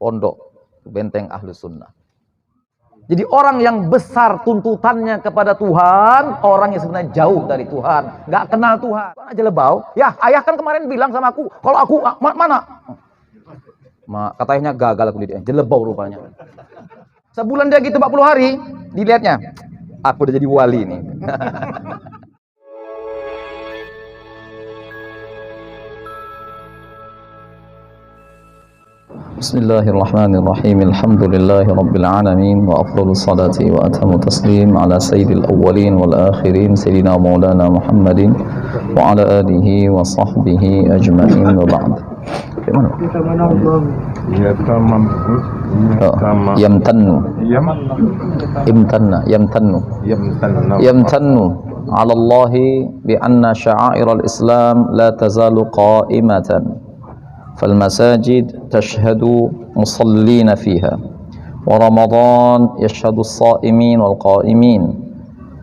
pondok, benteng Ahlus Sunnah. Jadi orang yang besar tuntutannya kepada Tuhan, orang yang sebenarnya jauh dari Tuhan, nggak kenal Tuhan. Aja lebau. Ya, ayah kan kemarin bilang sama aku, kalau aku mana? Katanya gagal aku didiknya, jelebau rupanya. Sebulan dia gitu 40 hari, dilihatnya, aku udah jadi wali nih. Bismillahirrahmanirrahim. Alhamdulillahirabbil alamin wa afdhalus salati wa atammu taslim ala sayyidil awwalin wal akhirin sayyidina maulana Muhammadin wa ala alihi wa sahbihi ajma'in wa ba'd. Gimana? Yamtannu ala Allah bi anna sya'airal Islam la tazalu qa'imatan. فالمساجد تشهد مصلين فيها ورمضان يشهد الصائمين والقائمين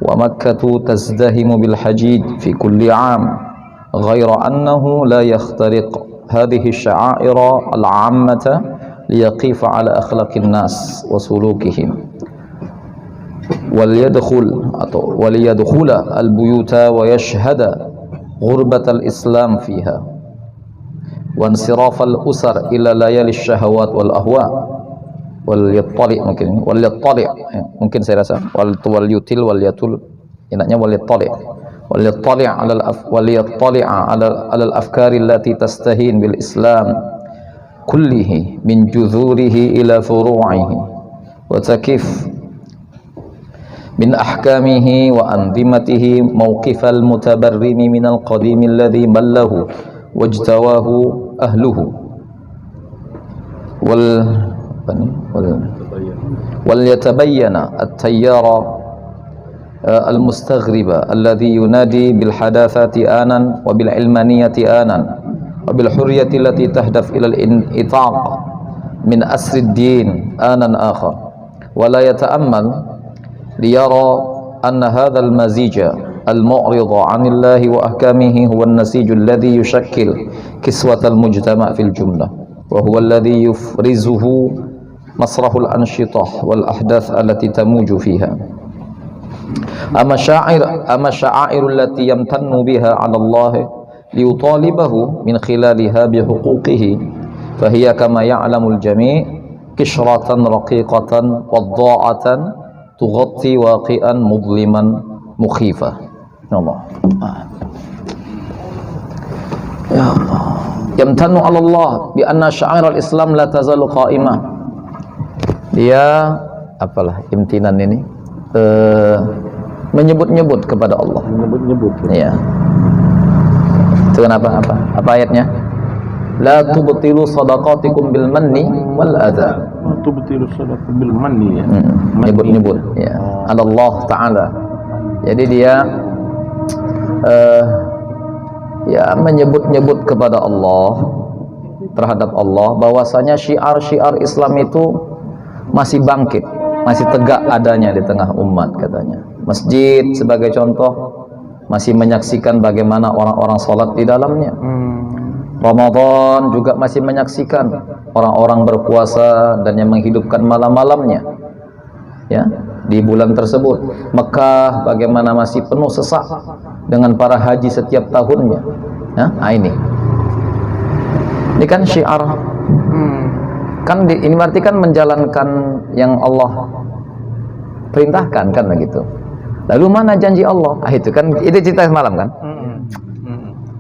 ومكة تزدهم بالحجيج في كل عام غير أنه لا يخترق هذه الشعائر العامة ليقف على أخلاق الناس وسلوكهم وليدخل البيوت ويشهد غربة الإسلام فيها وانصراف الأسر إلى ليالي الشهوات والأهواء mungkin saya rasa وليطلع على الأفكار التي تستهين بالإسلام كله من جذوره إلى فروعه وتكف من أحكامه وأنظمته موقف المتبرم من القديم الذي مله واجتواه أهله وليتبين التيار المستغرب الذي ينادي بالحداثة آنا وبالعلمانية آنا وبالحرية التي تهدف إلى الانعتاق من أسر الدين آنا آخر ولا يتأمل ليرى أن هذا المزيج المعرض عن الله وأحكامه هو النسيج الذي يشكل كسوة المجتمع في الجملة وهو الذي يفرزه مسرح الأنشطة والأحداث التي تموج فيها أما الشعائر التي يمتن بها على الله ليطالبه من خلالها بحقوقه فهي كما يعلم الجميع قشرة رقيقة وضاعة تغطي واقعا مظلما مخيفا. Allah. Ya Allah. Yamtannu 'ala Allah bi anna sya'airal Islam la tazalu qa'imah. Dia apalah imtinan ini? Menyebut-nyebut kepada Allah. Menyebut-nyebut. Iya. Itu kenapa? Apa ayatnya? La tubtilu shadaqatikum bil manni wal adza. Tubtilu shadaqatikum bil manni ya. Menyebut-nyebut ya. Allah Ta'ala. Jadi dia menyebut-nyebut kepada Allah, terhadap Allah, bahwasanya syiar-syiar Islam itu masih bangkit, masih tegak adanya di tengah umat katanya. Masjid sebagai contoh masih menyaksikan bagaimana orang-orang sholat di dalamnya. Ramadan juga masih menyaksikan orang-orang berpuasa dan yang menghidupkan malam-malamnya ya di bulan tersebut. Mekah bagaimana masih penuh sesak dengan para haji setiap tahunnya. Nah, ini kan syiar. Kan ini berarti kan menjalankan yang Allah perintahkan kan begitu. Lalu mana janji Allah? Itu kan itu cerita semalam kan.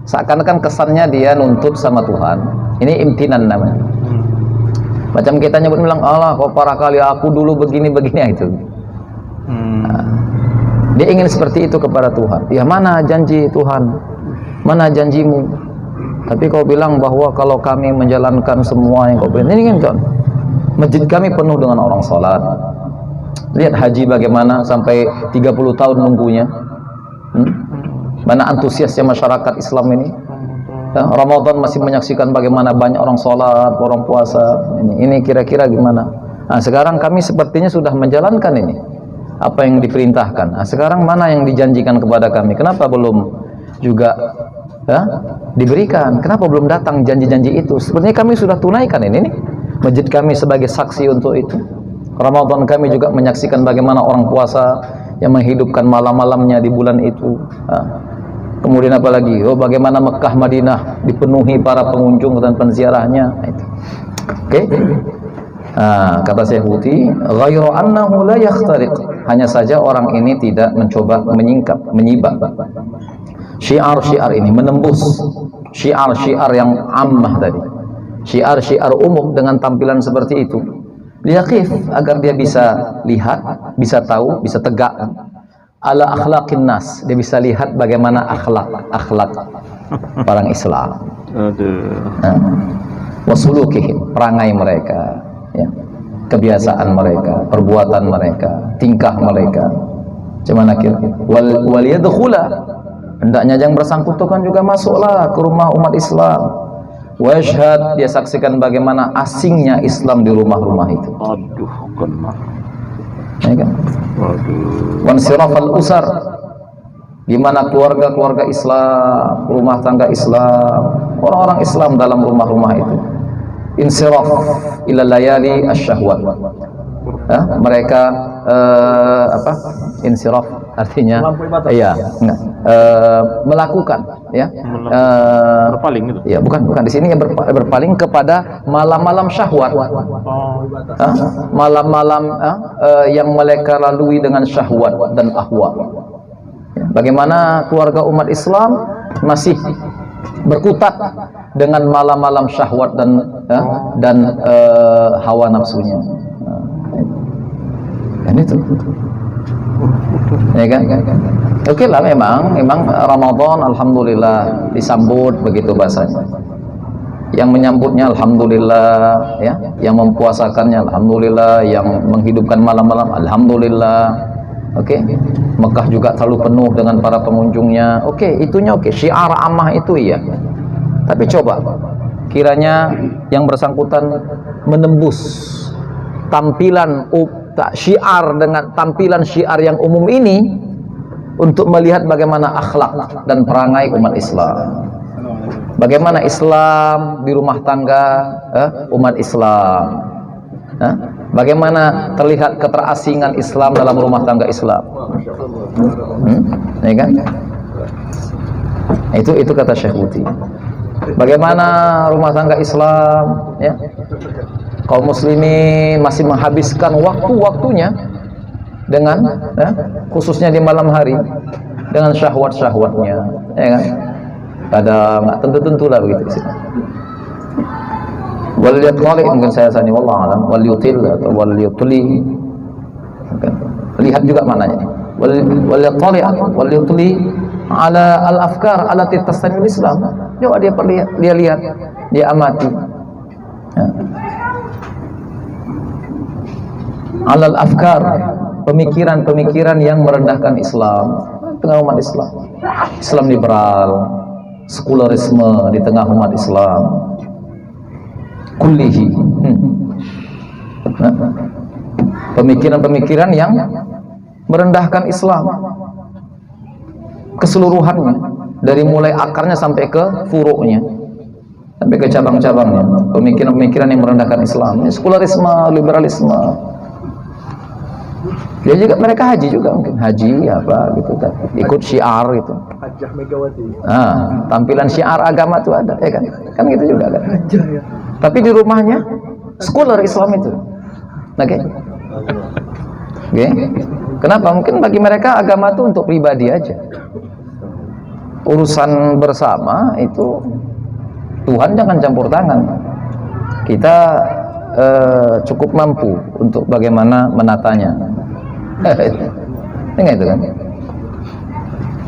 Seakan-akan kesannya dia nuntut sama Tuhan. Ini imtinan namanya. Macam kita nyebut bilang Allah kok parah kali aku dulu begini-begini itu. Dia ingin seperti itu kepada Tuhan. Ya mana janji Tuhan? Mana janjimu? Tapi kau bilang bahwa kalau kami menjalankan semua yang kau perintah, ini kan masjid kami penuh dengan orang sholat. Lihat haji bagaimana sampai 30 tahun nunggunya. Mana antusiasnya masyarakat Islam ini. Ramadan masih menyaksikan bagaimana banyak orang sholat, orang puasa. Ini kira-kira gimana? Nah, sekarang kami sepertinya sudah menjalankan ini apa yang diperintahkan. Nah, sekarang mana yang dijanjikan kepada kami? Kenapa belum juga diberikan? Kenapa belum datang janji-janji itu? Sebenarnya kami sudah tunaikan ini nih. Masjid kami sebagai saksi untuk itu. Ramadan kami juga menyaksikan bagaimana orang puasa yang menghidupkan malam-malamnya di bulan itu. Kemudian apa lagi? Oh, bagaimana Mekah Madinah dipenuhi para pengunjung dan penziarahnya. Oke. Kata Syekh Huti, ghairu annahu la yakhtariq. Hanya saja orang ini tidak mencoba menyingkap, menyibak syiar-syiar ini, menembus syiar-syiar yang ammah tadi. Syiar-syiar umum dengan tampilan seperti itu. Liyaqif, agar dia bisa lihat, bisa tahu, bisa tegak ala akhlaqin nas. Dia bisa lihat bagaimana akhlak orang Islam. Wasulukihim, perangai mereka, ya, kebiasaan mereka, perbuatan mereka, tingkah mereka. Cuman akhirnya wal yadkhula, hendaknya yang bersangkutan juga masuklah ke rumah umat Islam. Wa yashhad, dia saksikan bagaimana asingnya Islam di rumah-rumah itu. Aduh, kena. Ya kan? Aduh. Wansirafal usar, di mana keluarga-keluarga Islam, rumah tangga Islam, orang-orang Islam dalam rumah-rumah itu. Insiraf ila layali asyahwat. Mereka insiraf artinya melakukan, ya, berpaling gitu. Ya, bukan di sini ya, berpaling kepada malam-malam syahwat. Malam-malam yang mereka lalui dengan syahwat dan ahwa. Bagaimana keluarga umat Islam masih berkutat dengan malam-malam syahwat dan hawa nafsunya. Kan itu. Ya kan? Oke lah, memang Ramadan alhamdulillah disambut begitu bahasanya. Yang menyambutnya alhamdulillah, ya, yang mempuasakannya alhamdulillah, yang menghidupkan malam-malam alhamdulillah. Oke. Mekah juga terlalu penuh dengan para pengunjungnya. Oke, itunya oke. Syiar ammah itu iya. Tapi coba kiranya yang bersangkutan menembus tampilan syiar dengan tampilan syiar yang umum ini untuk melihat bagaimana akhlak dan perangai umat Islam. Bagaimana Islam di rumah tangga umat Islam. Bagaimana terlihat keterasingan Islam dalam rumah tangga Islam. Ya kan? Itu kata Syekh Huti. Bagaimana rumah tangga Islam, ya, kaum muslimin masih menghabiskan waktu-waktunya dengan, ya, khususnya di malam hari, dengan syahwat-syahwatnya, ya kan? Pada nggak tentu-tentulah begitu sih. Wal yatli, mungkin saya sani wallahu alam, wal yutil atau wal yutli. Lihat juga mananya. Wal yatli wal yutli ala al-afkar allati tastanil Islam. Coba dia lihat, dia amati. Ya. Alal afkar, pemikiran-pemikiran yang merendahkan Islam tengah umat Islam. Islam liberal, sekularisme di tengah umat Islam. Kullihi. Pemikiran-pemikiran yang merendahkan Islam keseluruhannya, dari mulai akarnya sampai ke furuknya, sampai ke cabang-cabangnya. Pemikiran-pemikiran yang merendahkan Islam, sekularisme, liberalisme. Dia juga, mereka haji juga, mungkin haji apa gitu, ikut syiar gitu. Hajah Megawati. Tampilan syiar agama itu ada, ya kan? Kan gitu juga kan. Tapi di rumahnya sekuler Islam itu. Oke. Oke. Kenapa? Mungkin bagi mereka agama itu untuk pribadi aja. Urusan bersama itu Tuhan jangan campur tangan. Kita cukup mampu untuk bagaimana menatanya. Enggak itu kan?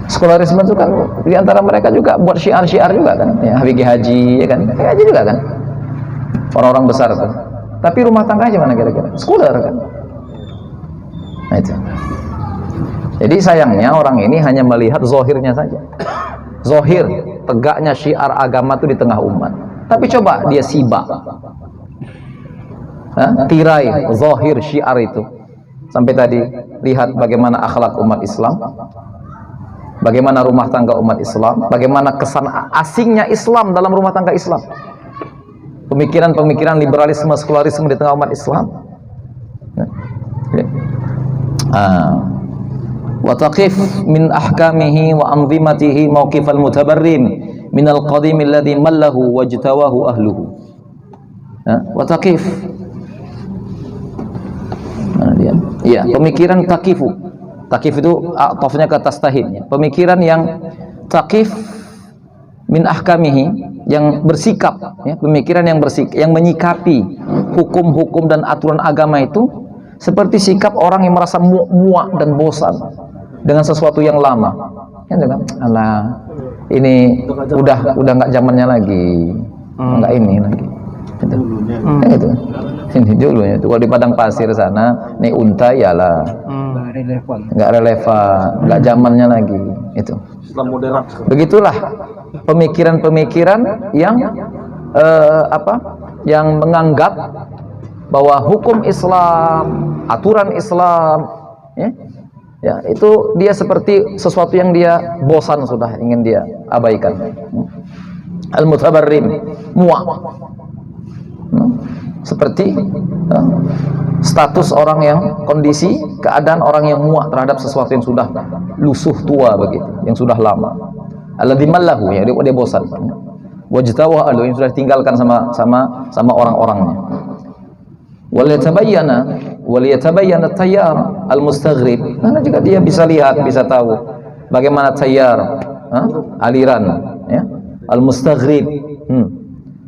Sekularisme itu kan di antara mereka juga buat syiar-syiar juga kan, ya, Habibie Haji, ya kan? Haji juga kan? Orang-orang besar tuh. Tapi rumah tangga aja mana kira-kira? Sekuler kan? Nah itu. Jadi sayangnya orang ini hanya melihat zohirnya saja. Zohir, tegaknya syiar agama itu di tengah umat. Tapi coba dia sibak, tirai zohir syiar itu. Sampai tadi lihat bagaimana akhlak umat Islam, bagaimana rumah tangga umat Islam, bagaimana kesan asingnya Islam dalam rumah tangga Islam. pemikiran-pemikiran liberalisme, sekularisme di tengah umat Islam. Wa taqif min ahkamihi wa anzimatihi mawqifal mutabarrim min al-qadim alladhi mallahu wajtawahu ahluhu. Wa taqif. Ya, pemikiran taqifu. Taqif itu atofnya ke tastahid, ya. Pemikiran yang taqif min ahkamihi, yang bersikap, ya, pemikiran yang bersikap, yang menyikapi hukum-hukum dan aturan agama itu seperti sikap orang yang merasa muak dan bosan dengan sesuatu yang lama. Kan juga, alah, ini udah nggak zamannya lagi, nggak ini lagi. Gitu. Gitu. Ini dulunya. Kalau di padang pasir sana, nih unta yalah, nggak relevan, nggak zamannya lagi. Itu. Begitulah pemikiran-pemikiran yang yang menganggap bahwa hukum Islam, aturan Islam, ya, itu dia seperti sesuatu yang dia bosan sudah ingin dia abaikan. Al-mutabarrim, muak. Seperti status orang yang, kondisi keadaan orang yang muak terhadap sesuatu yang sudah lusuh tua begitu, yang sudah lama. Alladzi mallahu, ya, dia bosan. Wajtawa alu, yang sudah ditinggalkan sama orang-orangnya. Waliyatabayyana tayyar al-mustaghrib. Karena juga dia bisa lihat, bisa tahu bagaimana tayyar, aliran, ya, al-mustaghrib,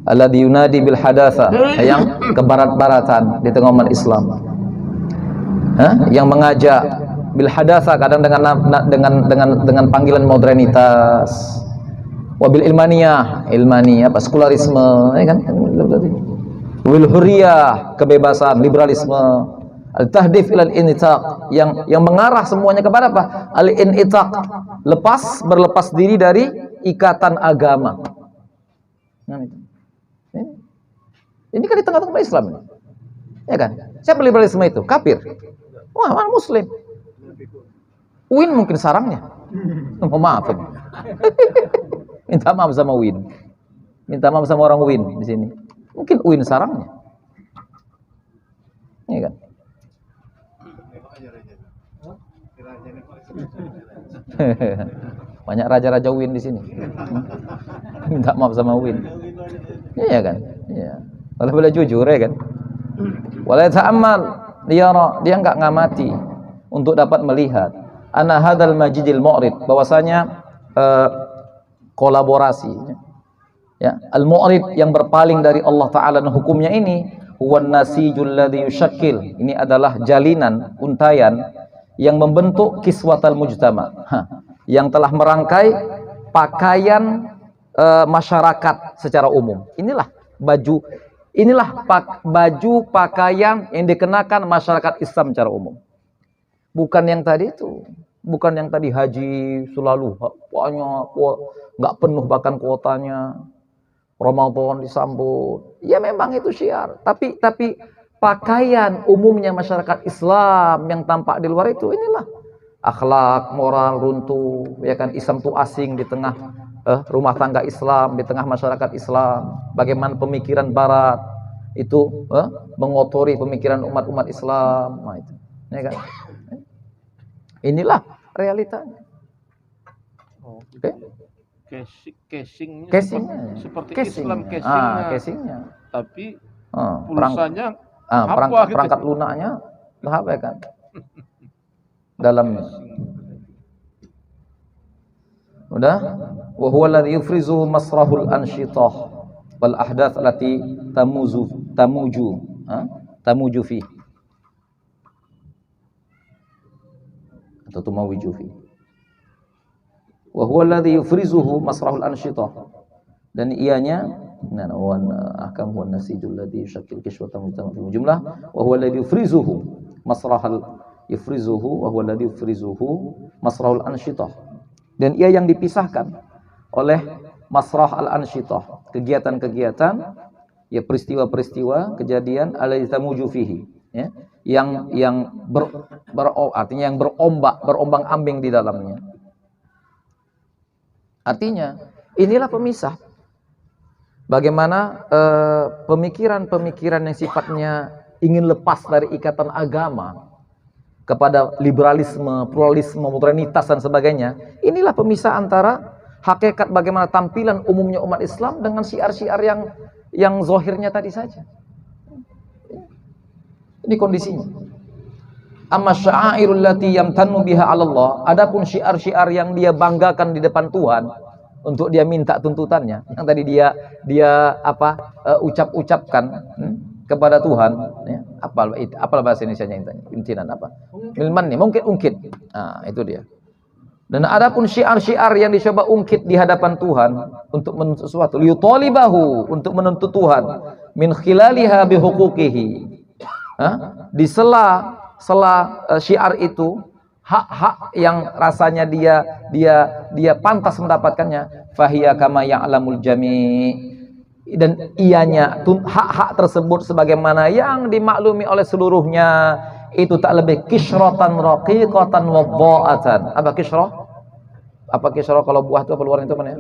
alladzi yunadi bil hadatsa, yang kebarat-baratan di tengah umat Islam, yang mengajak bil hadatsa, kadang dengan panggilan modernitas, wabil ilmaniyah, apa, sekularisme, ya kan, wil hurriyah, kebebasan, liberalisme, al tahdif ilal initaq, yang mengarah semuanya kepada apa? Al initaq, berlepas diri dari ikatan agama. Ini kan di tengah-tengah Islam ini. Ya kan? Siapa liberalisme itu? Kafir. Wah, mana muslim? UIN mungkin sarangnya. Maafin. Minta maaf sama UIN. Minta maaf sama orang UIN di sini. Mungkin UIN sarangnya. Ya kan? Banyak raja-raja UIN di sini. Minta maaf sama UIN. Iya kan? Iya. Kalau boleh jujur, ya kan? Wala ta'ammal liyara, dia enggak ngamati untuk dapat melihat ana hadzal majidil mu'rid, bahwasanya kolaborasi, ya, al-mu'rid yang berpaling dari Allah Ta'ala dan hukumnya ini, huwan nasijul ladzi yushakkil, ini adalah jalinan, untayan yang membentuk kiswatal mujtama, yang telah merangkai pakaian masyarakat secara umum. Inilah baju pakaian yang dikenakan masyarakat Islam secara umum. Bukan yang tadi itu, bukan yang tadi haji selalu banyak, nggak penuh bahkan kuotanya, Ramadan disambut. Ya memang itu syiar, tapi pakaian umumnya masyarakat Islam yang tampak di luar itu, inilah akhlak, moral runtuh, ya kan, Islam itu asing di tengah rumah tangga Islam, di tengah masyarakat Islam. Bagaimana pemikiran Barat itu mengotori pemikiran umat-umat Islam, nah itu, ya kan? Inilah realitanya. Oke. Casingnya seperti casing. Islam casingnya. Casingnya. Tapi pulsanya perangkat gitu. lunaknya apa ya kan? Dalamnya. Udah? Wa huwa alladhi yufrizu masrahul anshitah wal ahdath allati tamuju fi atau tumawiju fi. Wa huwa alladhi yufrizuhu masrahul anshitah, dan ianya wan ahkam wan nasijul ladzi yushakkil kishwatan mujtama fi jumlah wa huwa alladhi yufrizuhu masrahal yufrizuhu wa huwa alladhi yufrizuhu masrahul anshitah, dan ia yang dipisahkan oleh masrah al-anshitah, kegiatan-kegiatan, ya, peristiwa-peristiwa, kejadian alladzi tamuju fihi, ya, yang artinya yang berombang-ambing di dalamnya. Artinya inilah pemisah bagaimana pemikiran-pemikiran yang sifatnya ingin lepas dari ikatan agama kepada liberalisme, pluralisme, modernitas dan sebagainya. Inilah pemisah antara hakikat bagaimana tampilan umumnya umat Islam dengan syiar-syiar yang zahirnya tadi saja. Ini kondisinya. Amma sya'airul lati yamtannu biha 'ala Allah, adapun syiar-syiar yang dia banggakan di depan Tuhan untuk dia minta tuntutannya, yang tadi dia ucap-ucapkan kepada Tuhan, ya. Apa bahasa Indonesianya intinan apa? Milman nih, mungkin ungkit. Nah, itu dia. Dan adapun syiar-syiar yang dicoba ungkit di hadapan Tuhan untuk menuntut sesuatu, liyutalibahu, untuk menuntut Tuhan, min khilaliha bihuquqihi. Di sela syiar itu, hak-hak yang rasanya dia pantas mendapatkannya, fahiya kama ya'lamul jami', dan ianya hak-hak tersebut sebagaimana yang dimaklumi oleh seluruhnya, itu tak lebih kishratan raqiqatan wa dha'atan. Apa kishrah? Apa kishrah kalau buah itu apa luarnya itu mana?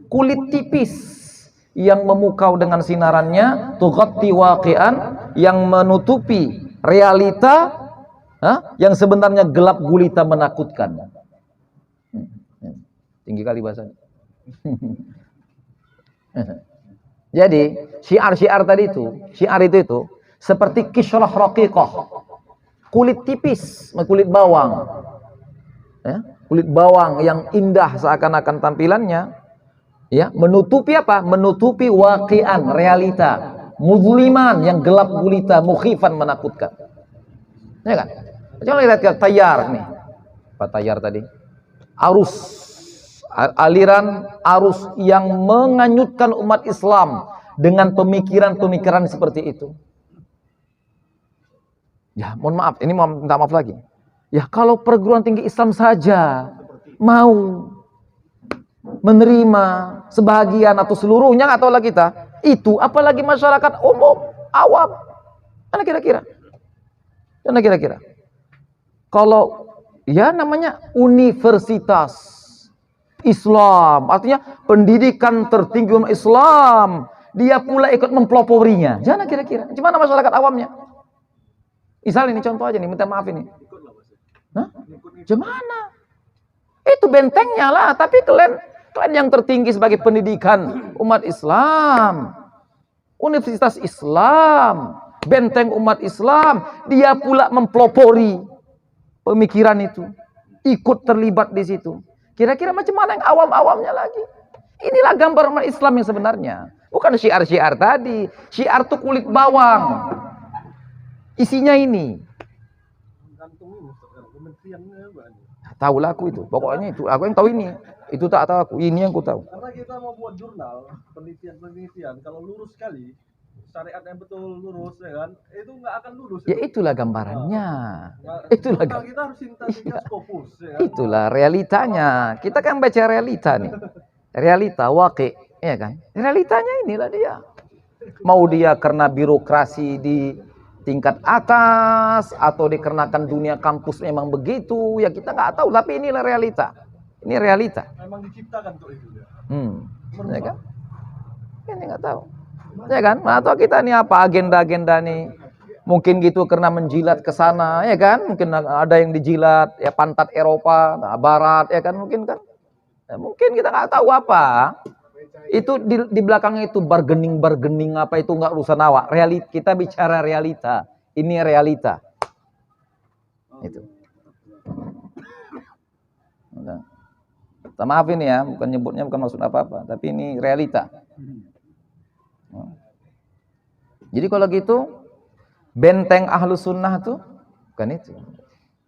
Kulit tipis yang memukau dengan sinarannya, tughatti waqi'an, yang menutupi realita yang sebenarnya gelap gulita menakutkan. Tinggi kali bahasanya. Jadi syiar-syiar tadi itu, syiar itu seperti kishrah raqiqah, kulit tipis, kulit bawang, ya, kulit bawang yang indah seakan-akan tampilannya, ya, menutupi apa? Menutupi waqi'an, realita, muzliman yang gelap gulita, mukhifan menakutkan. Ya kan? Jangan lihat ke tayar nih. Apa tayar tadi? Arus, aliran arus yang menganyutkan umat Islam dengan pemikiran-pemikiran seperti itu. Ya, mohon maaf, ini minta maaf lagi. Ya, kalau perguruan tinggi Islam saja mau menerima sebahagian atau seluruhnya, nggak tahu lah kita, itu apalagi masyarakat umum, awam. Mana kira-kira? Mana kira-kira? Kalau ya namanya universitas Islam, artinya pendidikan tertinggi umat Islam, dia pula ikut mempeloporinya. Jangan kira-kira, gimana masyarakat awamnya? Misal ini contoh aja nih, minta maaf ini. Hah? Gimana? Itu bentengnya lah, tapi kalian yang tertinggi sebagai pendidikan umat Islam, universitas Islam, benteng umat Islam, dia pula mempelopori pemikiran itu, ikut terlibat di situ. Kira-kira macam mana yang awam-awamnya lagi? Inilah gambar umat Islam yang sebenarnya. Bukan syiar-syiar tadi. Syiar itu kulit bawang. Isinya ini. Tahu lah aku itu. Pokoknya itu. Aku yang tahu ini. Itu tak tahu aku. Ini yang aku tahu. Karena kita mau buat jurnal, penelitian. Kalau lurus sekali, syariat yang betul lurus, ya kan? Itu nggak akan lurus. Ya itulah gambarannya. Itulah kita harus sintesis Scopus, ya kan? Itulah realitanya. Kita kan baca realita nih. Realita waqi', ya kan? Realitanya inilah dia. Mau dia karena birokrasi di tingkat atas atau dikarenakan dunia kampus memang begitu, ya kita nggak tahu. Tapi inilah realita. Ini realita. Memang diciptakan untuk itu ya. Ya kan? Ini nggak tahu. Ya kan? Atau kita nih apa agenda-agenda nih? Mungkin gitu karena menjilat ke sana, ya kan? Mungkin ada yang dijilat ya pantat Eropa, Barat, ya kan? Mungkin kan? Ya, mungkin kita nggak tahu apa. Itu di belakangnya itu bargaining apa itu nggak urusan awak. Kita bicara realita. Ini realita. Itu. Nah. Maaf ini ya, bukan nyebutnya bukan maksud apa-apa, tapi ini realita. Jadi kalau gitu benteng Ahlus Sunnah tuh bukan itu.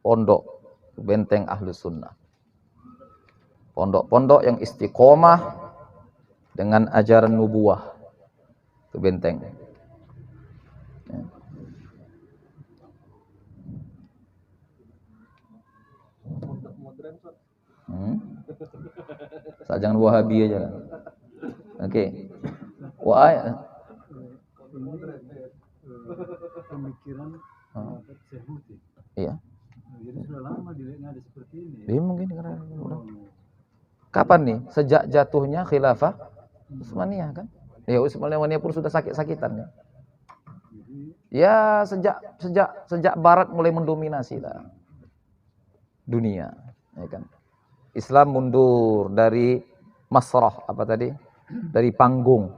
Pondok, benteng Ahlus Sunnah. Pondok-pondok yang istiqomah dengan ajaran nubuwah. Itu benteng. Jangan Wahabi aja lah. Oke. Pemikiran Syekh. Iya. Jadi sudah lama dilihatnya ada seperti ini. Dia mungkin karena udah. Kapan nih? Sejak jatuhnya khilafah Utsmaniyah kan? Ya Islamiyah pun sudah sakit-sakitan ya. Ya sejak Barat mulai mendominasi lah dunia, ya kan. Islam mundur dari masrah apa tadi? Dari panggung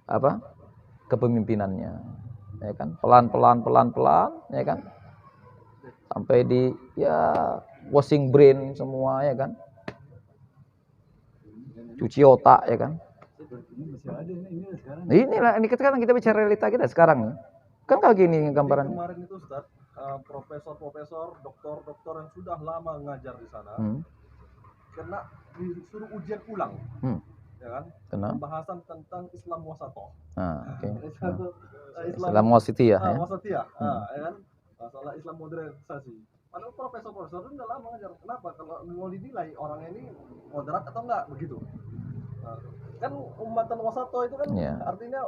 apa? Kepemimpinannya, ya kan. Pelan-pelan, ya kan. Sampai di washing brain semua, ya kan. Cuci otak, ya kan. Inilah ini kita bicara realita kita sekarang. Kan kayak gini gambarannya. Kemarin itu Ustaz, profesor, doktor yang sudah lama ngajar di sana, kena disuruh ujian ulang, ya kan? Pembahasan tentang Islam wasatoh. Islam wasitiyah, ya. Wasatiyah, ya kan? Masalah Islam modernisasi. Padahal profesor itu udah lama ngajar. Kenapa? Kalau mau dinilai orangnya ini moderat atau enggak begitu? Kan umatan wasatoh itu kan artinya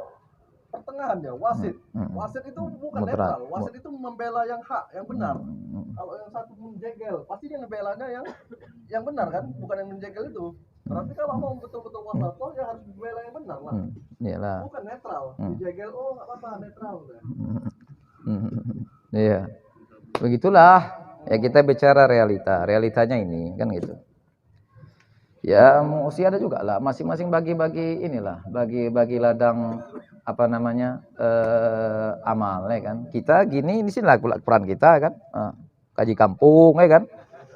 pertengahan ya, wasit. Wasit itu bukan netral, wasit itu membela yang hak, yang benar. Kalau yang satu menjegal, pasti dia ngebelanya yang benar kan, bukan yang menjegal itu. Berarti kalau mau betul-betul wasatoh ya harus membela yang benar lah. Iyalah. Bukan netral, dijegal nggak apa-apa netral. Iya. Begitulah. Ya kita bicara realitanya ini kan gitu. Ya mesti ada juga lah, masing-masing bagi-bagi inilah, bagi ladang apa namanya amal, ya kan. Kita gini di sini lah peran kita kan, kaji kampung, ya kan.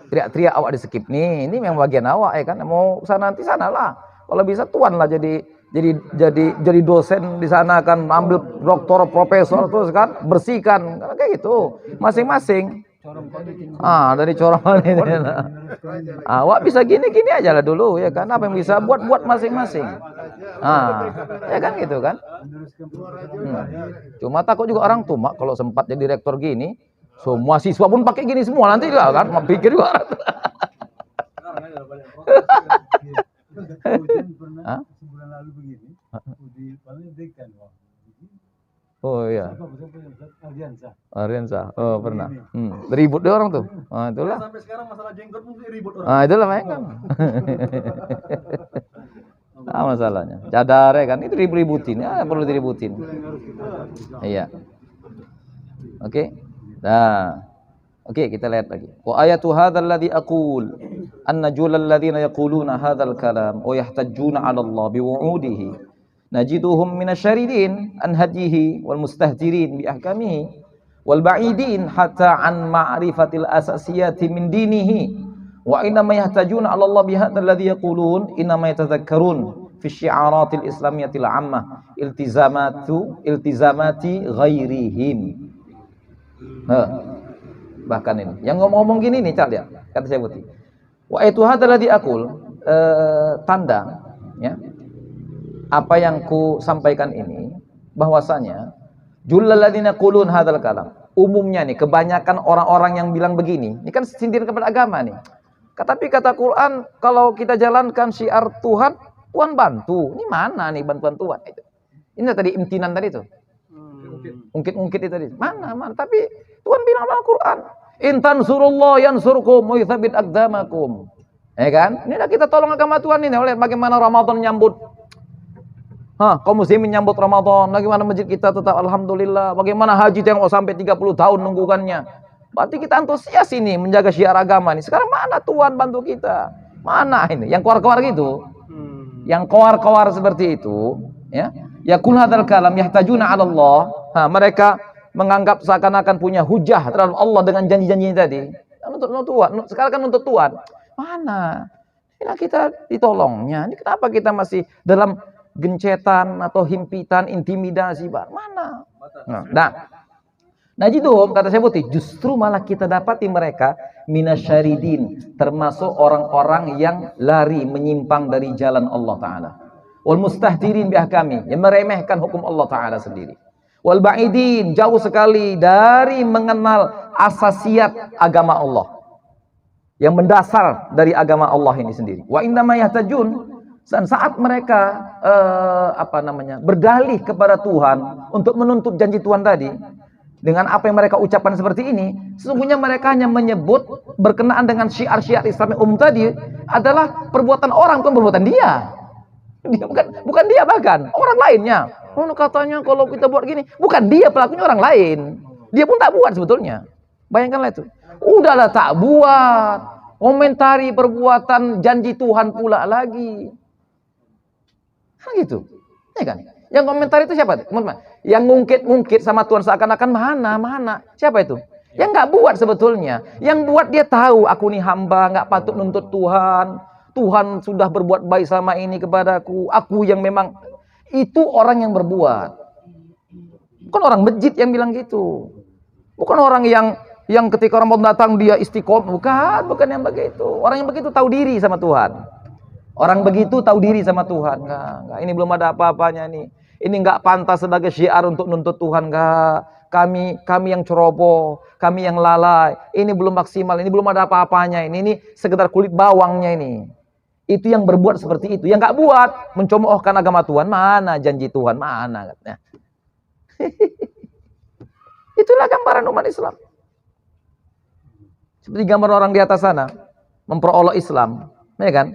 Teriak-teriak awak di skip nih, ini memang bagian awak, ya kan. Mau sana nanti sana lah. Kalau bisa tuan lah jadi dosen di sana kan, ambil doktor, profesor terus kan, bersihkan, kayak gitu, masing-masing. Dari corong ini. Wak bisa gini aja lah dulu, ya kan. Apa yang bisa buat masing-masing. Ya kan gitu kan. Cuma takut juga orang tua, Mak, kalau sempat jadi rektor gini, semua siswa pun pakai gini semua nanti lah kan, mau pikir juga. Sebulan lalu begini, di paling dekan. Oh iya. Ariansa. Oh pernah. Ribut deh orang tuh. Itulah. Sampai sekarang masalah jenggot mungkin ribut orang. Itulah mainkan. Masalahnya. Cadar, ya kan, itu ribut-ributin. Perlu diributin. Iya. Oke. Nah. Oke, kita lihat lagi. Wa ayatu hadzal ladzi aqul an-najul alladziina yaquluna hadzal kalam wa yahtajjuna 'ala Allah biwu'udihi najiduhum minasyaridin an hadihi wal mustahzirin bi ahkamihi wal ba'idin hatta an ma'rifatil asasiyati min dinihi wa inna ma yahtajuna 'ala Allah bihadzal ladzi yaqulun inna ma yatadhakkarun fi syi'aratil islamiyatil 'ammah iltizamati ghairihim. Bahkan ini yang ngomong gini nih, Cak, lihat kata saya putih. Wa itu hadzal ladzi aqul, tanda ya apa yang ku sampaikan ini, bahwasanya jullal ladzina yaqulun hadzal kalam, umumnya nih kebanyakan orang-orang yang bilang begini, ini kan sindiran kepada agama nih. Tapi kata Quran, kalau kita jalankan syiar Tuhan, Tuhan bantu. Ini mana nih bantuan Tuhan itu? Ini tadi imtinan tadi tuh. Ungkit-ungkit itu tadi. Mana? Tapi Tuhan bilang dalam Quran, "In tansurullah yansurkum wa yuthabbit aqdamakum." Ya kan? Ini dah kita tolong agama Tuhan ini. Lihat bagaimana Ramadan nyambut. Kaum muslimin nyambut Ramadan. Bagaimana masjid kita tetap alhamdulillah. Bagaimana haji yang sampai 30 tahun nunggukannya. Berarti kita antusias ini menjaga syiar agama ini. Sekarang mana Tuhan bantu kita? Mana ini? Yang kowar-kowar gitu. Yang kowar-kowar seperti itu, ya. Yaqul hadzal kalam yahtajuna 'ala Allah. Mereka menganggap seakan-akan punya hujah terhadap Allah dengan janji-janjinya tadi. Untuk Tuhan, sekarang kan untuk Tuhan. Mana? Inilah kita ditolongnya. Ini kenapa kita masih dalam gencetan atau himpitan, intimidasi? Mana? Najidhum, kata saya putih, justru malah kita dapati mereka minasyaridin, termasuk orang-orang yang lari menyimpang dari jalan Allah Ta'ala. Wal mustahdirin biahkami, yang meremehkan hukum Allah Ta'ala sendiri. Wal ba'idin, jauh sekali dari mengenal asasiat agama Allah, yang mendasar dari agama Allah ini sendiri. Wa innama yahtajun, dan saat mereka berdalih kepada Tuhan untuk menuntut janji Tuhan tadi, dengan apa yang mereka ucapkan seperti ini, sesungguhnya mereka hanya menyebut berkenaan dengan syiar-syiar Islam umum tadi adalah perbuatan orang, bukan perbuatan dia. Dia bukan dia, bahkan orang lainnya. Oh, katanya kalau kita buat gini, bukan dia pelakunya, orang lain. Dia pun tak buat sebetulnya. Bayangkanlah itu. Udahlah tak buat. Komentari perbuatan janji Tuhan pula lagi. Kan gitu. Ya kan? Yang komentar itu siapa? Yang ngungkit-ngungkit sama Tuhan seakan-akan mana. Siapa itu? Yang nggak buat sebetulnya. Yang buat dia tahu, aku nih hamba, nggak patut nuntut Tuhan. Tuhan sudah berbuat baik selama ini kepadaku. Aku yang memang, itu orang yang berbuat. Bukan orang masjid yang bilang gitu. Bukan orang yang ketika Ramadan datang dia istiqomah. Bukan yang begitu. Orang yang begitu tahu diri sama Tuhan. Orang begitu tahu diri sama Tuhan. Enggak. Ini belum ada apa-apanya nih. Ini enggak pantas sebagai syiar untuk nuntut Tuhan. Enggak. Kami yang ceroboh, kami yang lalai. Ini belum maksimal, ini belum ada apa-apanya. Ini sekedar kulit bawangnya ini. Itu yang berbuat seperti itu. Yang enggak buat, mencemoohkan agama Tuhan. Mana janji Tuhan? Mana katanya. Itulah gambaran umat Islam. Seperti gambar orang di atas sana, memperolok Islam, ya kan?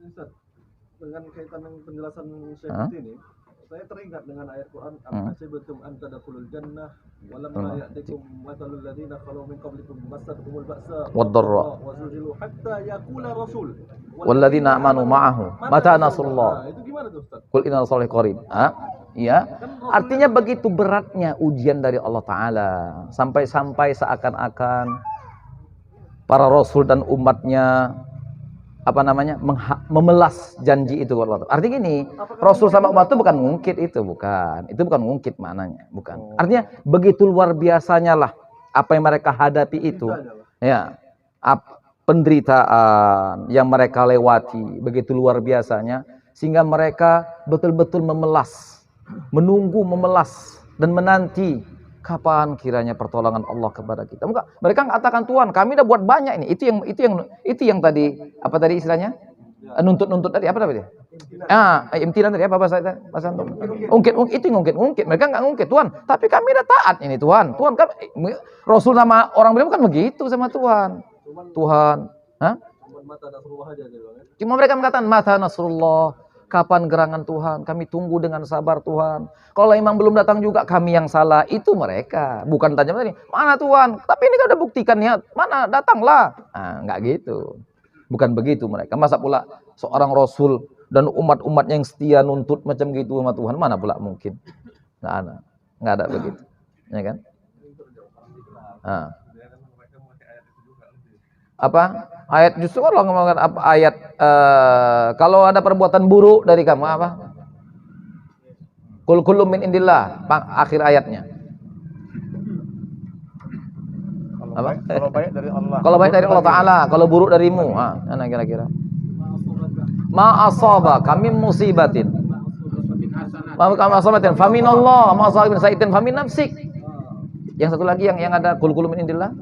Ustaz, dengan kaitan dengan penjelasan Syekh ini, saya teringat dengan ayat Quran, "Am-hasibtum an tadkhulul jannah wa lamma ya'tikum mathalul ladzina khalu min qablikum massatuhumul ba'sa wad-dharra wa zulzilu hatta yaqula rasul walladzina amanu ma'ahu mata nasrullah." Itu gimana tuh, Ustaz? Qul inna sholih qarib. Iya. Artinya begitu beratnya ujian dari Allah Ta'ala. Sampai-sampai seakan-akan para rasul dan umatnya memelas janji itu. Artinya gini, rasul sama umat itu bukan ngungkit itu, bukan. Itu bukan ngungkit maknanya, bukan. Artinya begitu luar biasanya lah apa yang mereka hadapi itu. Ya. Penderitaan yang mereka lewati begitu luar biasanya sehingga mereka betul-betul memelas dan menanti kapan kiranya pertolongan Allah kepada kita. Mereka mengatakan, Tuhan, kami udah buat banyak ini. Itu yang tadi apa tadi istilahnya? Nuntut tadi apa tadi? Imtihan tadi apa bahasa antum? Ungkit. Mereka enggak ngungkit, Tuhan, tapi kami udah taat ini, Tuhan. Tuhan kan Rasul sama orang beriman kan begitu sama Tuhan. Cuma mereka mengatakan mata Nasrullah, kapan gerangan Tuhan? Kami tunggu dengan sabar Tuhan. Kalau memang belum datang juga kami yang salah. Itu mereka. Bukan tanya tadi, mana Tuhan? Tapi ini kan udah buktikan ya. Mana datanglah. Enggak gitu. Bukan begitu mereka. Masa pula seorang Rasul dan umat-umat yang setia nuntut macam gitu sama Tuhan? Mana pula mungkin? Enggak ada begitu. Ya kan? Apa? Ayat justru Allah ngomongkan apa ayat kalau ada perbuatan buruk dari kamu apa? Kul kullu min indillah, akhir ayatnya. Kalau baik dari Allah. Kalau baik dari Allah Ta'ala, kalau buruk darimu. Mana kira-kira? Ma asaba min musibatin. Ma asabatin faminallah, ma asabatin sa'itin famin nafsik. Yang satu lagi yang ada kul kullu min indillah.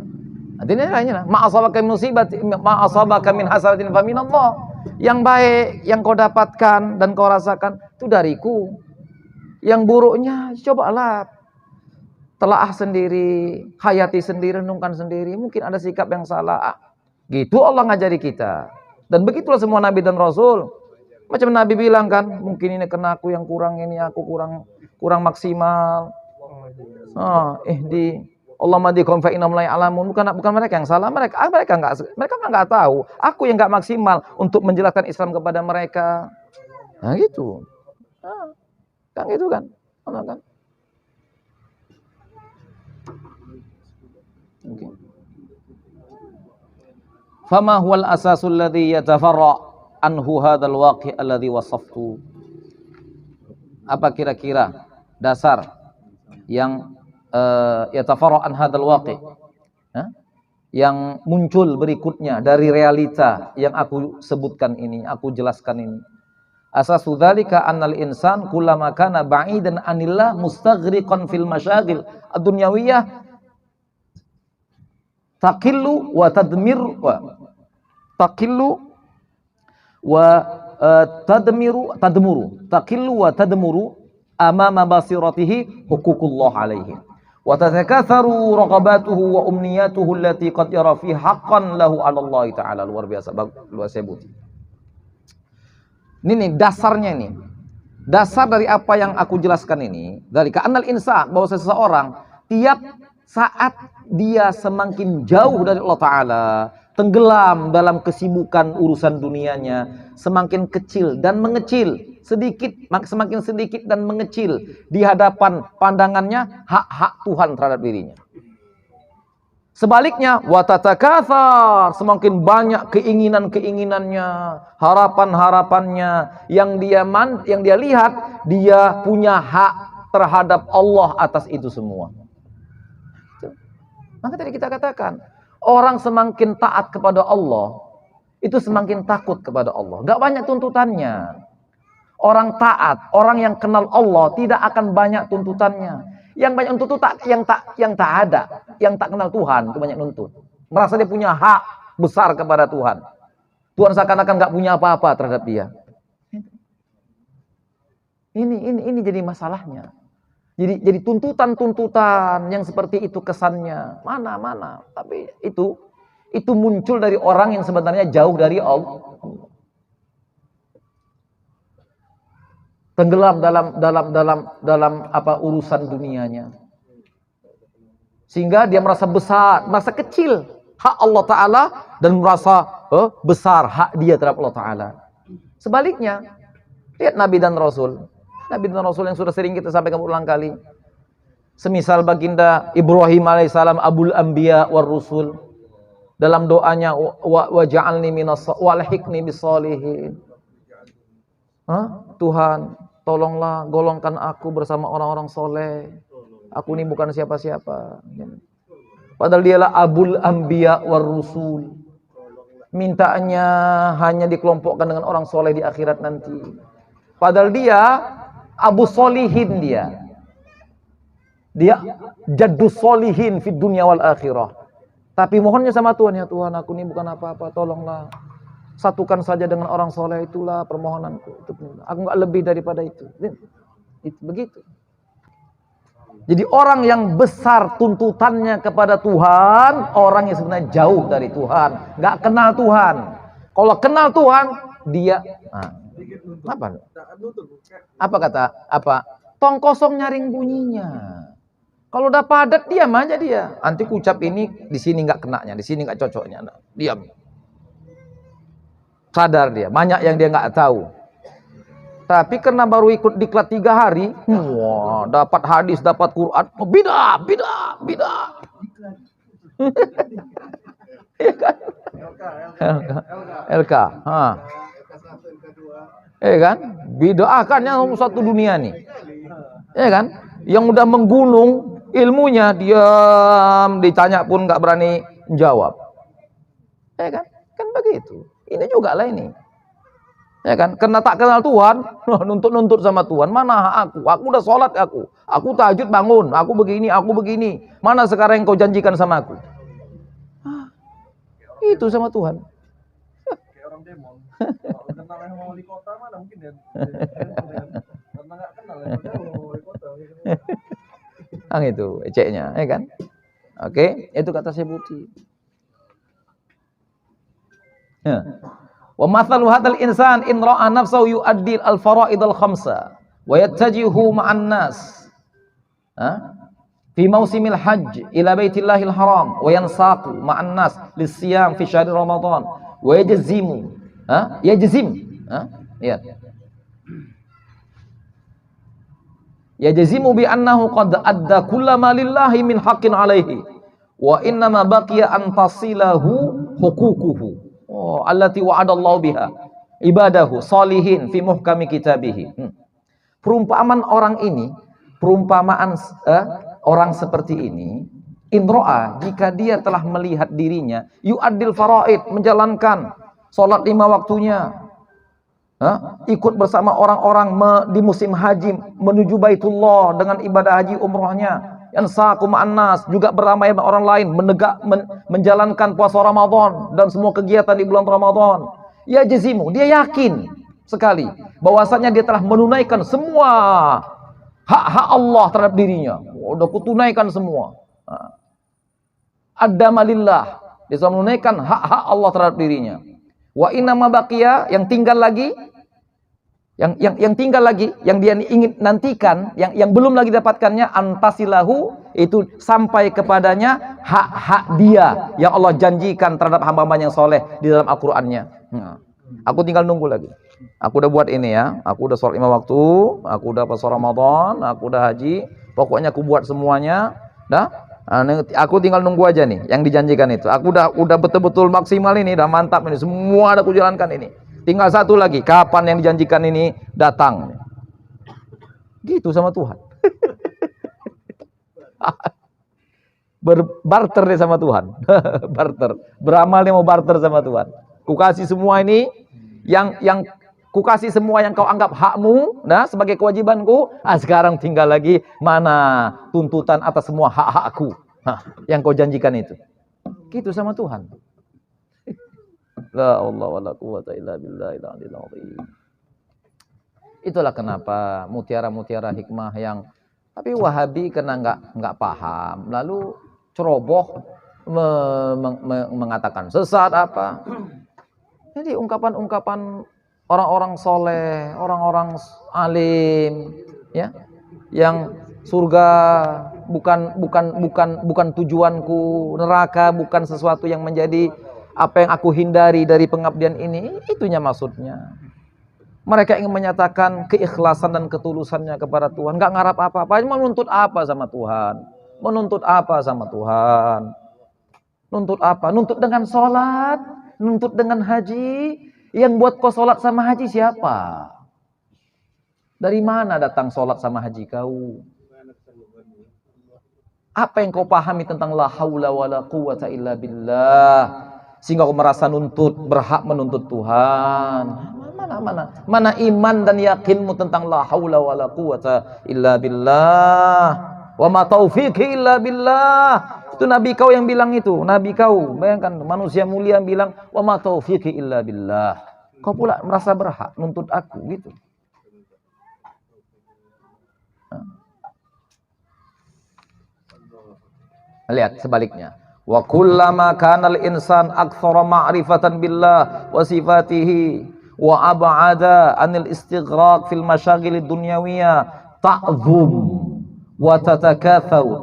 Artinya lainnya, ma'asabaka min musibati, ma'asabaka min hasanatin fa minallah. Yang baik yang kau dapatkan dan kau rasakan itu dariku. Yang buruknya cobalah telaah sendiri, hayati sendiri, renungkan sendiri. Mungkin ada sikap yang salah. Gitu Allah ngajari kita. Dan begitulah semua nabi dan rasul. Macam Nabi bilang kan, mungkin ini kena aku yang kurang ini, aku kurang maksimal. Allah madikum fa innahum la ya'lamun. Bukan mereka yang salah, mereka enggak tahu. Aku yang enggak maksimal untuk menjelaskan Islam kepada mereka. Nah gitu. Kan gitu kan. Allah kan. Okay. Fama huwal asasul ladzi yatafarra anhu hadzal waqi' alladzi wasaftu. Apa kira-kira dasar yang yatafarra an hadzal waqi', yang muncul berikutnya dari realita yang aku sebutkan ini, aku jelaskan ini. Asasu dzalika annal insan kullama kana ba'idan anillah mustaghriqan fil masyaghil ad-dunyawiyah taqillu wa tadmuru amama basiratihi huququllah alaihi wa tatakatharu raqabatuhu wa umniyatuhu allati qad yara fi haqqan lahu 'ala Allah ta'ala. Luar biasa, luar biasa. Ini nih dasarnya ini. Dasar dari apa yang aku jelaskan ini, dari ka'annal insan, bahwa seseorang tiap saat dia semakin jauh dari Allah Ta'ala, tenggelam dalam kesibukan urusan dunianya, semakin kecil dan mengecil, semakin sedikit dan mengecil di hadapan pandangannya hak-hak Tuhan terhadap dirinya. Sebaliknya, watatakatsar, semakin banyak keinginan-keinginannya, harapan-harapannya yang dia lihat, dia punya hak terhadap Allah atas itu semua. Maka tadi kita katakan, orang semakin taat kepada Allah, itu semakin takut kepada Allah. Gak banyak tuntutannya. Orang taat, orang yang kenal Allah tidak akan banyak tuntutannya. Yang banyak nuntut itu yang tak ada, yang tak kenal Tuhan itu banyak nuntut. Merasa dia punya hak besar kepada Tuhan. Tuhan seakan-akan nggak punya apa-apa terhadap dia. Ini jadi masalahnya. Jadi tuntutan-tuntutan yang seperti itu kesannya mana. Tapi itu muncul dari orang yang sebenarnya jauh dari Allah. Tenggelam dalam apa urusan dunianya, sehingga dia merasa besar, merasa kecil hak Allah Ta'ala, dan merasa besar hak dia terhadap Allah Ta'ala. Sebaliknya, lihat Nabi dan Rasul yang sudah sering kita sampaikan berulang kali. Semisal baginda Ibrahim alaihissalam, Abul Anbiya war Rusul, dalam doanya wa ja'alni minas walhiqni bis-sholihin. Tuhan, tolonglah golongkan aku bersama orang-orang soleh. Aku ini bukan siapa-siapa. Padahal dialah Abul Anbiya war Rusul. Mintanya hanya dikelompokkan dengan orang soleh di akhirat nanti. Padahal dia Abu Solihin, dia Jaddus Solihin fid dunya wal akhirah. Tapi mohonnya sama Tuhan, ya Tuhan, aku ini bukan apa-apa, tolonglah satukan saja dengan orang soleh, itulah permohonanku. Aku nggak lebih daripada itu. Begitu. Jadi orang yang besar tuntutannya kepada Tuhan, orang yang sebenarnya jauh dari Tuhan, nggak kenal Tuhan. Kalau kenal Tuhan, dia apa? Tong kosong nyaring bunyinya. Kalau udah padat, diam aja dia. Nanti ucap ini di sini nggak kenanya, di sini nggak cocoknya, diam. Sadar dia, banyak yang dia nggak tahu. Tapi karena baru ikut diklat 3 hari, wah, dapat hadis, dapat Quran, bidah. Iya kan? LK. Kan? Bidah kan yang nomor 1 dunia nih. Iya kan? Yang udah menggunung ilmunya, diam, ditanya pun nggak berani jawab. Iya kan? Kan begitu. Ini juga lah ini. Ya kan? Karena tak kenal Tuhan, nuntut sama Tuhan. Mana aku? Aku udah sholat aku. Aku tahajud bangun. Aku begini. Mana sekarang yang kau janjikan sama aku? Itu sama Tuhan. Kayak orang demon. Kalau kenal sama wali kota mana mungkin dia. Karena nggak kenal sama wali kota. Itu eceknya, ya kan? Oke, itu kata sebuti. Wa mathalu hadzal insan in ra'a nafsahu yu'addi al-fara'id al-khamsa wa yattajihu ma'an nas fi mausimil hajj ila baitillahil haram wa yansaqu ma'an nas lis-siyam fi syahr ramadan wa yajzimu yajzimu bi annahu qad adda kullama lillahi min haqqin alaihi wa innama baqiya an tasilahu huququhu allati wa'adallahu biha ibadahu salihin fi muhkami kitabihi. Perumpamaan orang ini, orang seperti ini, inro'a, jika dia telah melihat dirinya yu'addil faraid, menjalankan salat 5 waktunya, ikut bersama orang-orang di musim haji menuju Baitullah dengan ibadah haji umrohnya, yansaqu ma'an nas, juga beramai dengan orang lain, menjalankan puasa Ramadan dan semua kegiatan di bulan Ramadan. Ya jazimu, dia yakin sekali bahwasanya dia telah menunaikan semua hak-hak Allah terhadap dirinya. Udah kutunaikan semua. Adamalillah, dia telah menunaikan hak-hak Allah terhadap dirinya. Wa inna ma baqiya, yang tinggal lagi Yang tinggal lagi, yang dia ingin nantikan, yang belum lagi dapatkannya, antasilahu, itu sampai kepadanya hak-hak dia yang Allah janjikan terhadap hamba-hamba yang soleh di dalam Al-Qur'annya. Aku tinggal nunggu lagi. Aku udah buat ini ya, aku udah sholat 5 waktu, aku udah puasa Ramadan, aku udah haji, pokoknya aku buat semuanya, dah. Aku tinggal nunggu aja nih yang dijanjikan itu. Aku udah betul-betul maksimal ini, udah mantap ini, semua udah aku jalankan ini. Tinggal satu lagi, kapan yang dijanjikan ini datang. Gitu sama Tuhan. Barter deh sama Tuhan. Barter. Beramal dia mau barter sama Tuhan. Ku kasih semua ini, yang ku kasih semua yang kau anggap hakmu, nah sebagai kewajibanku. Sekarang tinggal lagi mana tuntutan atas semua hak-hakku, yang kau janjikan itu. Gitu sama Tuhan. La Allah wa la quwwata illa billahil aliyil azim. Itulah kenapa mutiara-mutiara hikmah yang tapi Wahabi kena nggak paham, lalu ceroboh mengatakan sesat apa. Jadi ungkapan-ungkapan orang-orang soleh, orang-orang alim, ya, yang surga bukan tujuanku, neraka bukan sesuatu yang menjadi apa yang aku hindari dari pengabdian ini, itunya maksudnya. Mereka ingin menyatakan keikhlasan dan ketulusannya kepada Tuhan, nggak ngarap apa-apa, menuntut apa sama Tuhan? Menuntut apa sama Tuhan? Nuntut apa? Nuntut dengan sholat, nuntut dengan haji. Yang buat kau sholat sama haji siapa? Dari mana datang sholat sama haji kau? Apa yang kau pahami tentang la haula wala quwwata illa billah? Sehingga kau merasa berhak menuntut Tuhan. Mana iman dan yakinmu tentang la haula wala quwwata illa billah? Wa ma taufiqi illa billah. Itu nabi kau yang bilang itu, nabi kau. Bayangkan manusia mulia yang bilang wa ma taufiqi illa billah. Kau pula merasa berhak nuntut aku gitu. Lihat sebaliknya. Wa kullama kana al-insan aktsara ma'rifatan billah wa sifatihi wa ab'ada 'anil istighraq fil masyaghil dunyawiyah ta'dhum wa tatakatharu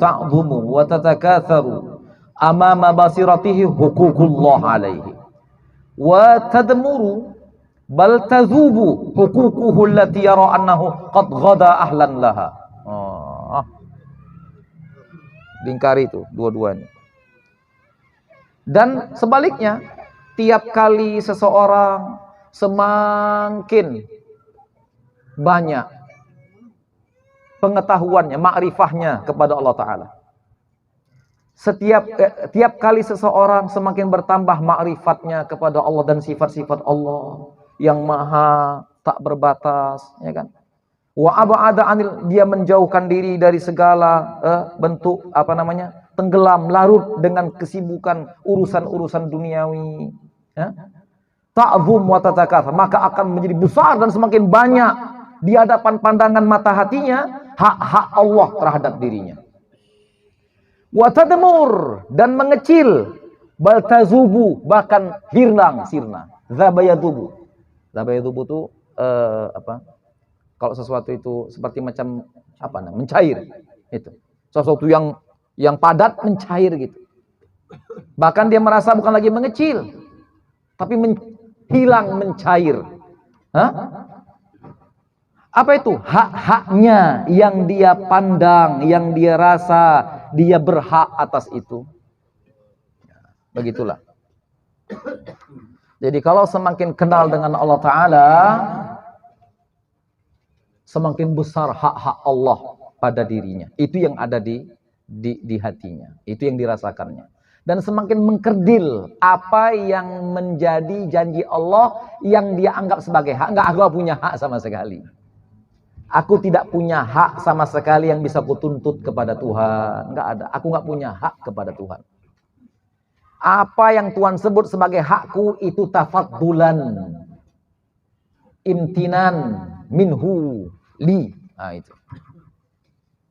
amama basiratihi huququllah alaihi wa tadmuru bal tazubu huququhu allati yara annahu qad ghada ahlan laha. Lingkari itu dua-duanya. Dan sebaliknya, tiap kali seseorang semakin banyak pengetahuannya, makrifahnya kepada Allah Ta'ala. Tiap kali seseorang semakin bertambah makrifatnya kepada Allah dan sifat-sifat Allah yang maha tak berbatas, ya kan? Wa ab'ada anil, dia menjauhkan diri dari segala bentuk tenggelam, larut dengan kesibukan urusan-urusan duniawi, ya? Ta'zum wa tatakatsar, maka akan menjadi besar dan semakin banyak di hadapan pandangan mata hatinya hak-hak Allah terhadap dirinya. Wa tadmur, dan mengecil, bal tazubu, bahkan hilang sirna. Zabayadubu itu kalau sesuatu itu seperti macam mencair, itu sesuatu yang padat mencair gitu. Bahkan dia merasa bukan lagi mengecil, tapi hilang, mencair. Apa itu? Hak-haknya yang dia pandang, yang dia rasa dia berhak atas itu. Begitulah. Jadi kalau semakin kenal dengan Allah Ta'ala, semakin besar hak-hak Allah pada dirinya. Itu yang ada di hatinya. Itu yang dirasakannya. Dan semakin mengkerdil apa yang menjadi janji Allah yang dia anggap sebagai hak. Enggak, aku punya hak sama sekali. Aku tidak punya hak sama sekali yang bisa kutuntut kepada Tuhan. Enggak ada. Aku enggak punya hak kepada Tuhan. Apa yang Tuhan sebut sebagai hakku itu tafaddulan, imtinan minhu li. Nah,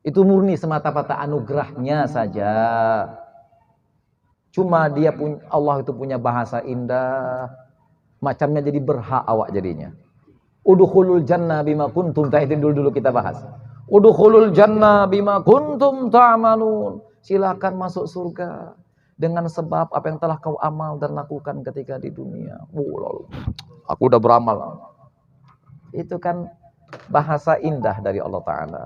itu murni semata-mata anugerahnya saja. Cuma Allah itu punya bahasa indah, macamnya jadi berhak awak jadinya. Udkhulul jannah bima kuntum ta'malun, dulu kita bahas. Udkhulul jannah bima kuntum ta'malun. Silakan masuk surga dengan sebab apa yang telah kau amal dan lakukan ketika di dunia. Aku udah beramal. Itu kan bahasa indah dari Allah Ta'ala.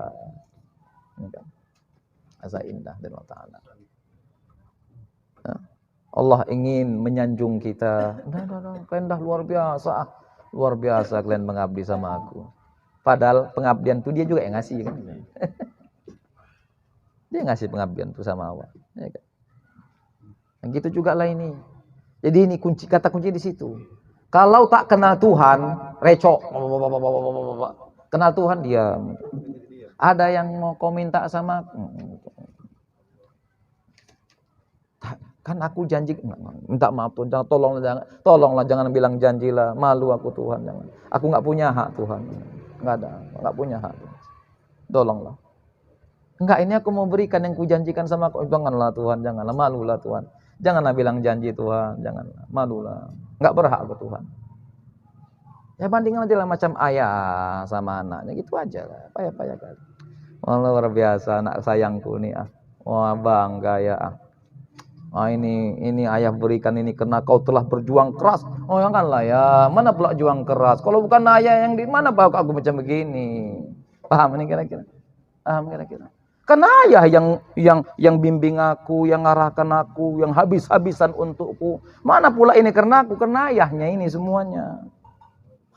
Bahasa indah dari Allah Ta'ala. Allah ingin menyanjung kita. Kalian dah luar biasa. Luar biasa kalian mengabdi sama aku. Padahal pengabdian itu dia juga yang ngasih kan. Dia ngasih pengabdian itu sama Allah. Ya kan? Dan gitu juga lah ini. Jadi ini kunci, kata kunci di situ. Kalau tak kenal Tuhan, recok. Kenal Tuhan diam. Ada yang mau kau minta sama kan aku janji, minta maaf Tuhan, tolonglah jangan bilang janjilah, malu aku Tuhan, jangan. Aku nggak punya hak Tuhan, nggak punya hak. Tolonglah. Enggak, ini aku mau berikan yang kujanjikan sama kau. Janganlah Tuhan, janganlah, malulah Tuhan. Janganlah bilang janji Tuhan, janganlah, malulah. Enggak berhak aku Tuhan. Ya bandingkan aja lah macam ayah sama anaknya, gitu aja lah, payah-payah kali. Oh, luar biasa anak sayangku nih ah. Wah bangga ya ah. Ini ayah berikan ini karena kau telah berjuang keras. Oh janganlah ya, mana pula juang keras? Kalau bukan ayah yang di mana pak aku macam begini? Paham ini kira-kira? Paham kira-kira? Karena ayah yang bimbing aku, yang arahkan aku, yang habis-habisan untukku. Mana pula ini karena aku, karena ayahnya ini semuanya.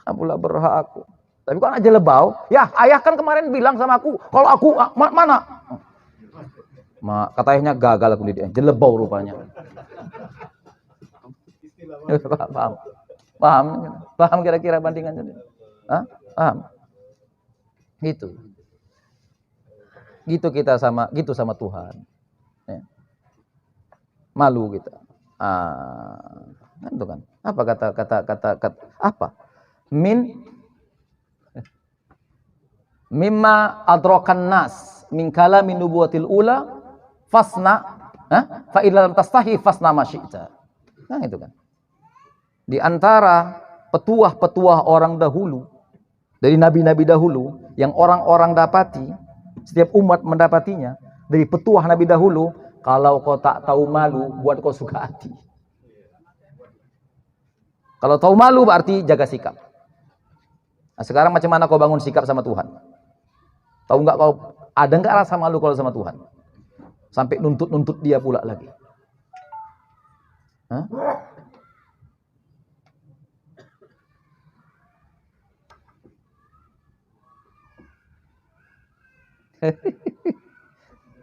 Mana pula berhak aku? Tapi kok anak jelebau? Ya ayah kan kemarin bilang sama aku, kalau aku mana? Katanya gagal aku didik, jelebau rupanya. Paham kira-kira bandingannya? Paham? Gitu kita sama Tuhan. Ya. Malu kita. Itu kan. Apa kata apa? Mimma adrakan nas min kalamin nubuwatil ula fasna fa idza lam tastahi fasna ma syi'ta. Nah itu kan. Di antara petuah-petuah orang dahulu, dari nabi-nabi dahulu yang orang-orang dapati, setiap umat mendapatinya dari petuah nabi dahulu, kalau kau tak tahu malu, buat kau suka hati. Kalau tahu malu berarti jaga sikap. Nah, sekarang macam mana kau bangun sikap sama Tuhan? Tahu enggak kau ada enggak rasa malu kalau sama Tuhan? Sampai nuntut dia pula lagi. Hah?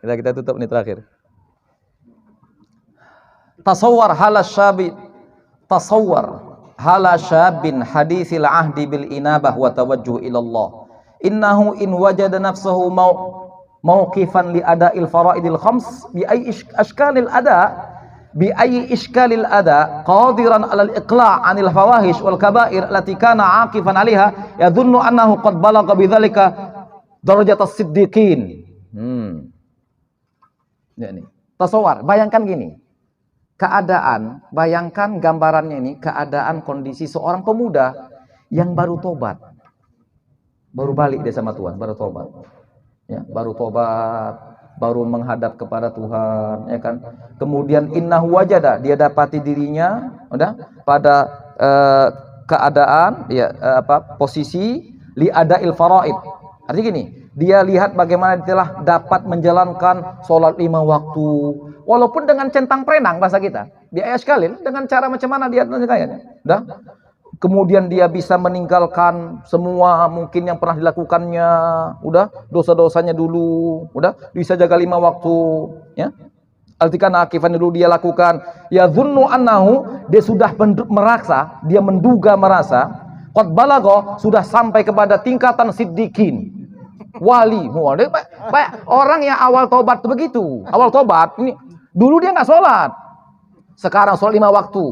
Kita tutup nih terakhir. Tasawwar hala syabin hadithil ahdi bil inabah wa tawajjuh ila Allah. Innahu in wajada nafsahu mauqifan li ada'il faraidil khams bi ayyi ishkalil ada qadiran 'ala al-iqla' 'anil fawahish wal kaba'ir allati kana 'aqifan 'alaiha yadhunnu annahu qad balagha bidzalika darajatas siddiqin. Ini tasawwur, bayangkan gini. Bayangkan gambarannya ini, keadaan kondisi seorang pemuda yang baru tobat. Baru balik dia sama Tuhan, baru tobat. Ya, baru tobat, baru menghadap kepada Tuhan, ya kan? Kemudian innahu wajada, dia dapati dirinya pada keadaan posisi li ada'il faraid. Artinya gini, dia lihat bagaimana dia telah dapat menjalankan sholat 5 waktu, walaupun dengan centang perenang bahasa kita, di ayat sekali dengan cara macam mana dia kayaknya. Kemudian dia bisa meninggalkan semua mungkin yang pernah dilakukannya, dosa-dosanya dulu, bisa jaga 5 waktu, ya. Altikan akifan dulu dia lakukan. Ya dzunnu annahu, dia sudah merasa qad balagha, sudah sampai kepada tingkatan siddiqin. Wali, orang yang awal tobat itu begitu. Awal tobat ini dulu dia nggak sholat, sekarang sholat 5 waktu.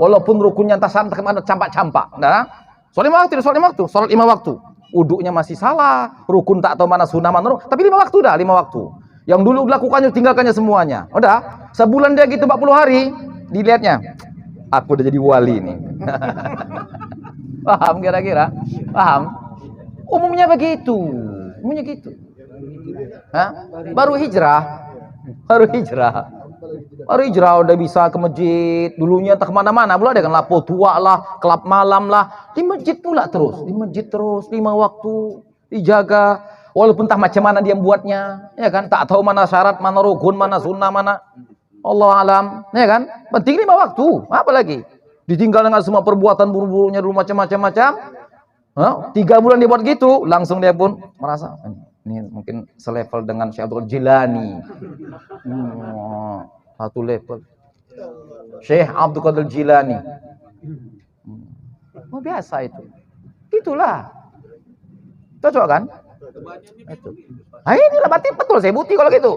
Walaupun rukunnya entah kemana campak-campak, sholat 5 waktu, sholat 5 waktu. Uduknya masih salah, rukun tak tahu mana sunnah mana, tapi 5 waktu 5 waktu. Yang dulu dilakukannya tinggalkannya semuanya. Sebulan dia gitu 40 hari, dilihatnya, aku udah jadi wali nih. Paham kira-kira? Paham? Umumnya begitu. Umumnya gitu. Hah? Baru hijrah. Baru hijrah udah bisa ke masjid. Dulunya tak kemana-mana pula, dia kan lapo tua lah, kelab malam lah. Di masjid pula terus. Di masjid terus, 5 waktu. Dijaga. Walaupun tak macam mana dia buatnya. Ya kan? Tak tahu mana syarat, mana rukun, mana sunnah, mana. Allah alam. Ya kan? Penting 5 waktu. Apa lagi? Ditinggal dengan semua perbuatan buru-burunya dulu macam-macam. 3 bulan dia buat gitu. Langsung dia pun merasa. Ini mungkin selevel dengan Syekh Abdul Jilani. Satu level. Syekh Abdul Qadir Jilani. Biasa itu. Itulah. Cocok kan? Itu. Inilah batin betul saya bukti kalau gitu.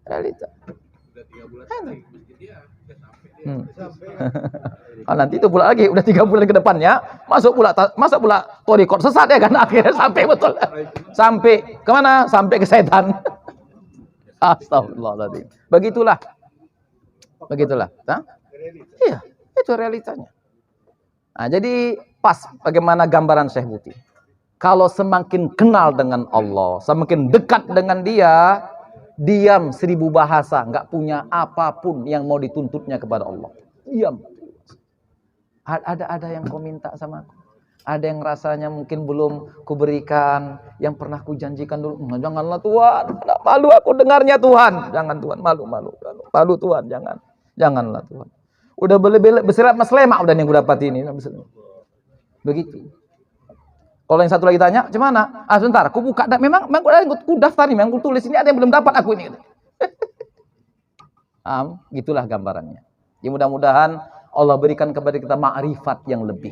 Realita. Nanti itu pula lagi udah 3 bulan ke depannya masuk pula torikot sesat ya kan, akhirnya sampai betul kemana, sampai ke setan. Astagfirullahaladzim. Begitulah. Iya, itu realitanya. Nah, jadi pas bagaimana gambaran Syekh Buti. Kalau semakin kenal dengan Allah, semakin dekat dengan dia, diam 1000 bahasa, nggak punya apapun yang mau dituntutnya kepada Allah. Diam. Ada yang kau minta sama aku. Ada yang rasanya mungkin belum kuberikan, yang pernah kujanjikan dulu. Janganlah Tuhan, malu aku dengarnya Tuhan. Jangan Tuhan, malu Tuhan, janganlah Tuhan. Udah bersirat mas lemak udah yang gue dapat ini. Begitu. Kalau yang satu lagi tanya, macam mana? Sebentar, aku buka. Memang aku daftar nih, memang aku tulis ini ada yang belum dapat aku ini. Gitulah gambarannya. Ya mudah-mudahan Allah berikan kepada kita ma'rifat yang lebih.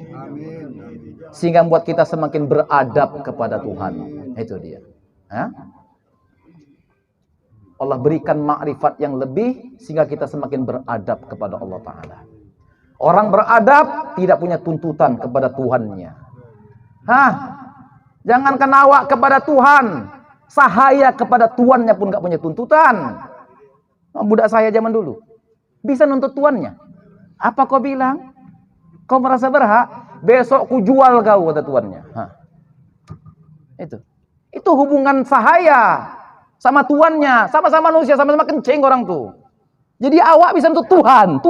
Sehingga membuat kita semakin beradab kepada Tuhan. Itu dia. Allah berikan ma'rifat yang lebih sehingga kita semakin beradab kepada Allah Ta'ala. Orang beradab tidak punya tuntutan kepada Tuhannya. Jangankan awak kepada Tuhan, sahaya kepada tuannya pun gak punya tuntutan. Budak saya zaman dulu bisa nuntut tuannya. Apa kau bilang? Kau merasa berhak? Besok ku jual kau, kata tuannya. Itu hubungan sahaya sama tuannya, sama-sama manusia, sama-sama kencing orang tuh. Jadi awak bisa nuntut Tuhan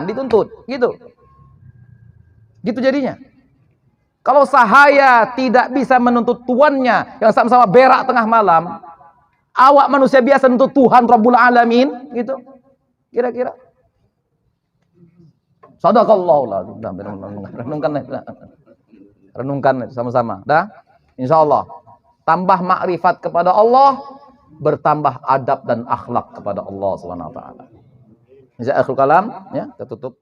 dituntut, gitu jadinya. Kalau sahaya tidak bisa menuntut tuannya yang sama-sama berak tengah malam, awak manusia biasa nuntut Tuhan Rabbul Alamin, gitu. Kira-kira. Sadaqallahul azim. Renungkan sama-sama. Dah? Insyaallah. Tambah makrifat kepada Allah, bertambah adab dan akhlak kepada Allah Subhanahu wa taala. Ini akhir kalam, ya, kita tutup.